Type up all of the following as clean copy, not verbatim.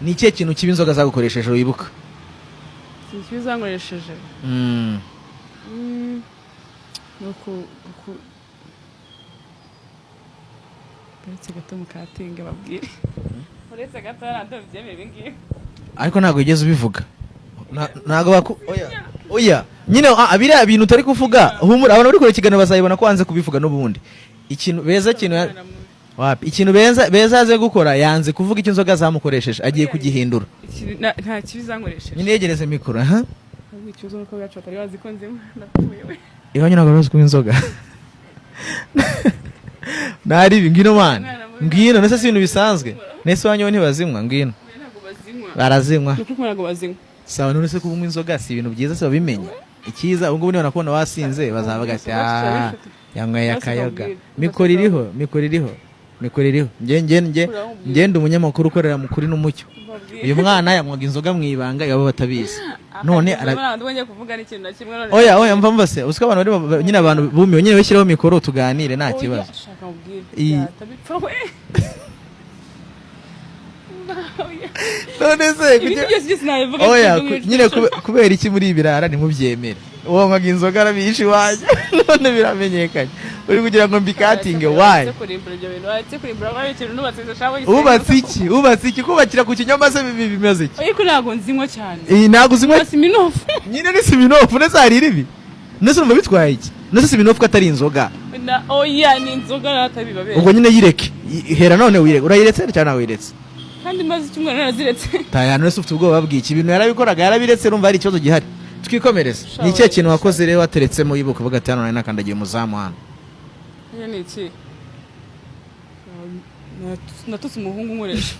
ni ikihe kintu kibi inzoga zagukoresheje wibuka? Ikibi zankoresheje nuko uretse gato mukatinga babwire uretse gato ntabyemeye ibingibi ariko ntabwo yigeze ubivuga. Ntabwo oya nyine abiriya bintu utari kuvuga humura abantu bari kure ikiganiro bazayibona ko wanze kubivuga n'ubundi. Ikintu beza yaze gukora yanze kuvuga icyo inzoga zamukoresheje agiye kugihindura. Nta kibi zankoresheje. Nyine yegereze mikoro aha. Ikibazo nuko gacu atari bazi ko nzima ndapfuye. Iyo nyine nagaruze ku inzoga. Nari ngino man. Ngino nese si ibintu bisanzwe. Nese wanyo ntibazinywa ngino. Barazinywa. Nuko ntabwo bazinywa. Sawa none se kunywa inzoga si ibintu byiza se babimenye. Ikiza ubwo niba nakubona wasinze bazavuga ati yanyweye akayoga. Mikoro iriho. Ngende umunyamakuru ukorera mu kuri n'umucyo. Uyu mwana yamwaga inzoga mwibanga yabo batabizi. None ndabonye kuvuga n'ikintu na kimwe none. Oya mva se usika abantu bari nyine abantu bumiwe nyine bashyiraho mikoro tuganire nta kibazo. Shaka ubwire. Tabipfa we. None se nyine kubera iki muri ibirara ntimubyemere uwo mwaga inzoga arabishi waje none biramenyekanye uri kugira ngo mbikatinge waye ubatse iki kubakira ku kinyoma se bimeze iki ariko ntago nzinywa cyane ntago uzinywa siminofu nyine ni siminofu nese hari ribi nese urumva bitwaye iki nese siminofu ko atari inzoga oya ni inzoga natabibabera ubwo nyine yireke hera none urayiretse cyangwa wiretse kandi maze cyumwe naraziretse tayano nese ufite ubwoba bw'iki ibintu yarabikoraga yarabiretse urumva hari ikibazo gihari twikomereze ni ikihe kintu wakoze rero wateretsemo yibuka uvuga ati hano nari nakandagiye umuzamu hano ni iki natutse umuhungu nkoresha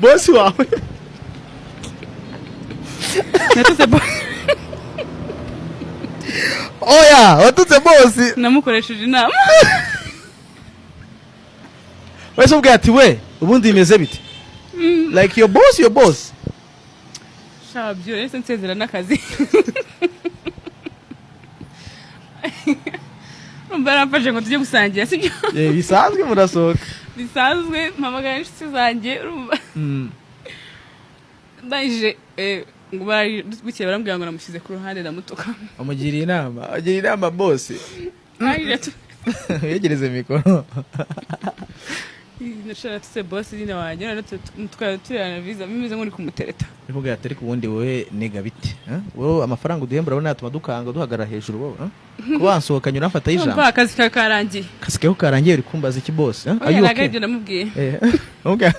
bosi wawe natutse oya watutse bosi namukoresheje inama wese ubwo ati we ubundi bimeze bite like your boss shabyo ese nsezera n'akazi baramfashe ngo tujye gusangira sibyo bisanzwe murasohoka bisanzwe mpamagara inshuti zanjye urumva ndangije ngo bari bukeye barambwira ngo namushyize ku ruhande ndamutuka amugira inama boss yegereze mikoro nashaka tse boss nyine wanjye none twari turana visa bimeze nk'uri kumutereta bivuga ati ariko ubundi wowe nega biti wowe amafaranga uduhembura urabona yatuma dukanga duhagarara hejuru wowe kuba wansohokanye urafata y'ijambo umva akazi karangiye karangiye uri kumbaza iki boss nagabye namubwiye okay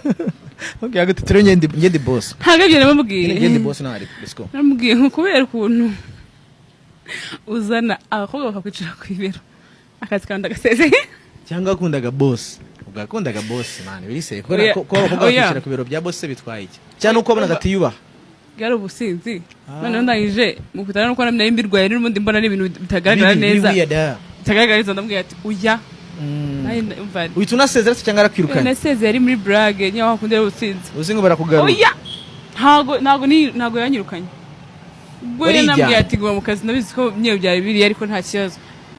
agati tero ngende boss nagabye namubwiye ngende boss nari let's go namubwiye nko kubera ukuntu uzana abakobwa bakakwicara ku ibero akazi kanda gasezeye cyangwa akundaga boss ugakundaga boss man birise ko abakobwa bakwicara ku biro bya boss bitwaye iki cyane uko abona gatiyubaha byari ubusinzi none ndangije mu kutana nuko namye imbirwaye n'ubundi mbona n'ibintu bitagaragara neza bitagaragara neza ndambwiye ati uya uhita unasezera cyangwa arakwirukanye nasezera ari muri brage nyaho hakundira ubusinzi uzi ngo barakugarura oya ntago yanyirukanye ubwo nambwiye ati ngo mu kazi nabizi ko nyewe byari biri ariko nta kibazo